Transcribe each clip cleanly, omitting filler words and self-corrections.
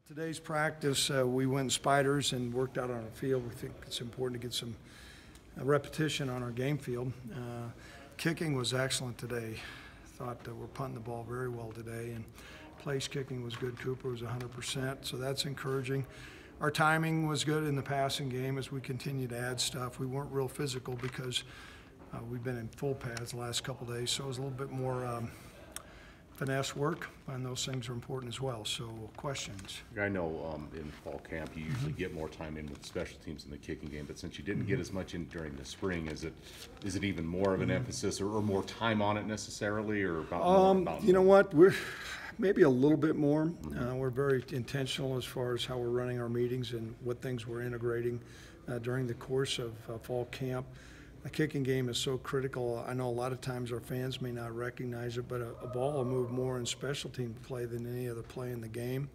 Today's practice, we went spiders and worked out on our field. We think it's important to get some repetition on our game field. Kicking was excellent today. Thought that we're punting the ball very well today, and place kicking was good. Cooper was 100%, so that's encouraging. Our timing was good in the passing game as we continue to add stuff. We weren't real physical because we've been in full pads the last couple days, so it was a little bit more finesse work, and those things are important as well. So, questions? I know in fall camp you usually get more time in with special teams in the kicking game, but since you didn't get as much in during the spring, is it even more of an emphasis or more time on it necessarily, or about you know what, we're maybe a little bit more. We're very intentional as far as how we're running our meetings and what things we're integrating during the course of fall camp. The kicking game is so critical. I know a lot of times our fans may not recognize it, but a ball will move more in special team play than any other play in the game,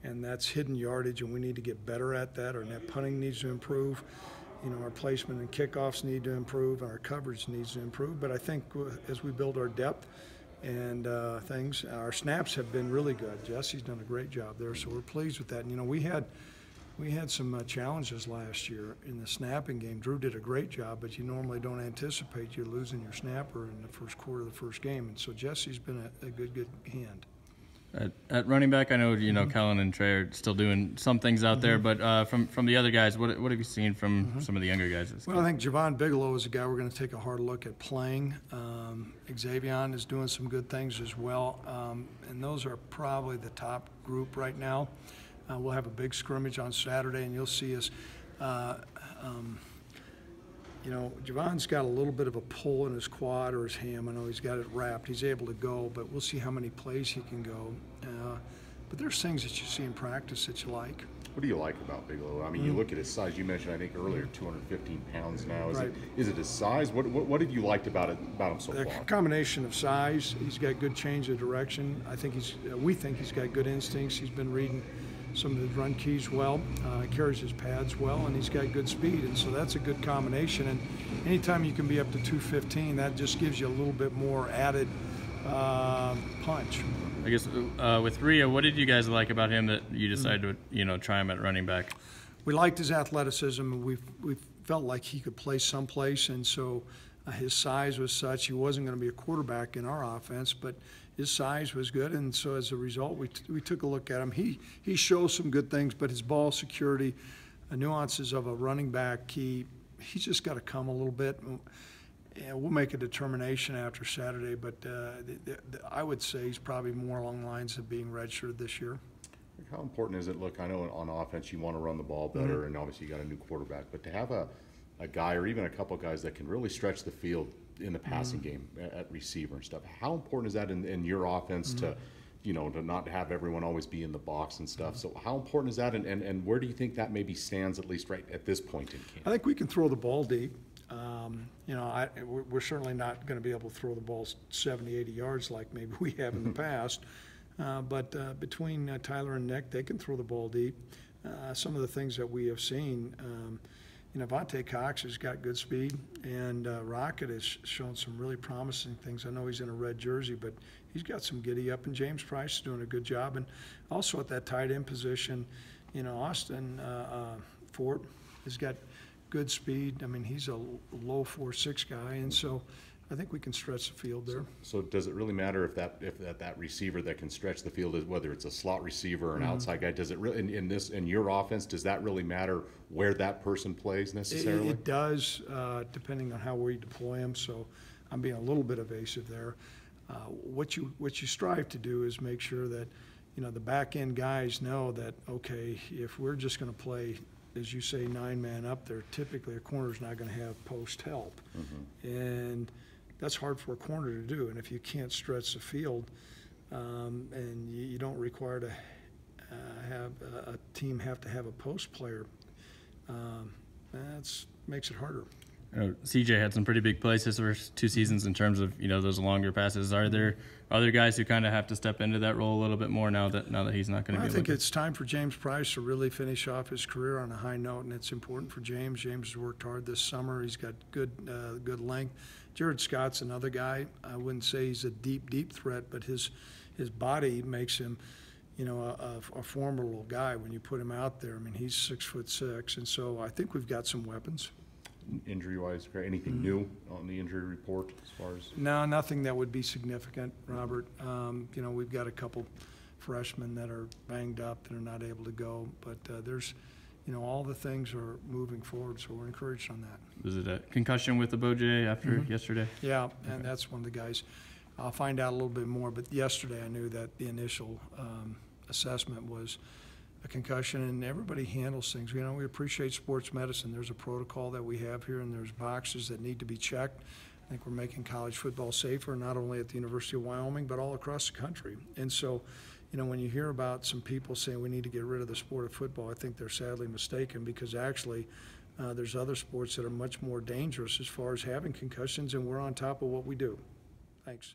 and that's hidden yardage, and we need to get better at that. Our net punting needs to improve. You know, our placement and kickoffs need to improve, and our coverage needs to improve. But I think as we build our depth and things, our snaps have been really good. Jesse's done a great job there, so we're pleased with that. And, you know, we had some challenges last year in the snapping game. Drew did a great job, but you normally don't anticipate you losing your snapper in the first quarter of the first game. And so Jesse's been a good hand. At running back, I know Kellen and Trey are still doing some things out there, but from the other guys, what have you seen from some of the younger guys? Well, I think Javon Bigelow is a guy we're going to take a hard look at playing. Xavier is doing some good things as well, and those are probably the top group right now. We'll have a big scrimmage on Saturday, and you'll see us. You know, Javon's got a little bit of a pull in his quad or his ham. I know he's got it wrapped. He's able to go, but we'll see how many plays he can go. But there's things that you see in practice that you like. What do you like about Bigelow? I mean, you look at his size. You mentioned, I think earlier, 215 pounds now. Is it his size? What have you liked about him so far? A combination of size. He's got good change of direction. We think he's got good instincts. He's been reading some of the run keys well, carries his pads well, and he's got good speed, and so that's a good combination. And anytime you can be up to 215, that just gives you a little bit more added punch. I guess with Ria, what did you guys like about him that you decided to try him at running back? We liked his athleticism, and we felt like he could play someplace, and so his size was such he wasn't going to be a quarterback in our offense, but his size was good, and so as a result, we took a look at him. He shows some good things, but his ball security, the nuances of a running back, he's just got to come a little bit. And we'll make a determination after Saturday, but I would say he's probably more along the lines of being redshirted this year. How important is it? Look, I know on offense you want to run the ball better, and obviously you got a new quarterback, but to have a guy or even a couple guys that can really stretch the field in the passing game at receiver and stuff. How important is that in your offense to not have everyone always be in the box and stuff? So how important is that, and where do you think that maybe stands, at least right at this point in camp? I think we can throw the ball deep. We're certainly not going to be able to throw the ball 70, 80 yards like maybe we have in the past. But between Tyler and Nick, they can throw the ball deep. Some of the things that we have seen, Vontae Cox has got good speed, and Rocket has shown some really promising things. I know he's in a red jersey, but he's got some giddy up, and James Price is doing a good job. And also at that tight end position, Austin Fort has got good speed. I mean, he's a low 4.6 guy, and so I think we can stretch the field there. So does it really matter if that receiver that can stretch the field is, whether it's a slot receiver or an outside guy? Does it really in your offense? Does that really matter where that person plays necessarily? It does, depending on how we deploy him. So I'm being a little bit evasive there. What you strive to do is make sure that the back end guys know that, okay, if we're just going to play, as you say, 9-man up there, typically a corner's not going to have post help, and that's hard for a corner to do. And if you can't stretch the field, and you don't require to have a team have to have a post player, that makes it harder. CJ had some pretty big plays his first 2 seasons in terms of those longer passes. Are there other guys who kind of have to step into that role a little bit more now that he's not going to be? I think it's time for James Price to really finish off his career on a high note, and it's important for James. James has worked hard this summer. He's got good length. Jared Scott's another guy. I wouldn't say he's a deep threat, but his body makes him a formidable guy when you put him out there. I mean, he's 6'6", and so I think we've got some weapons. Injury-wise, anything new on the injury report as far as? No, nothing that would be significant, Robert. We've got a couple freshmen that are banged up that are not able to go, but there's, all the things are moving forward, so we're encouraged on that. Was it a concussion with the Boj after yesterday? Yeah, and that's one of the guys. I'll find out a little bit more, but yesterday I knew that the initial assessment was a concussion, and everybody handles things. We appreciate sports medicine. There's a protocol that we have here, and there's boxes that need to be checked. I think we're making college football safer, not only at the University of Wyoming, but all across the country. And so, when you hear about some people saying we need to get rid of the sport of football, I think they're sadly mistaken, because actually there's other sports that are much more dangerous as far as having concussions, and we're on top of what we do. Thanks.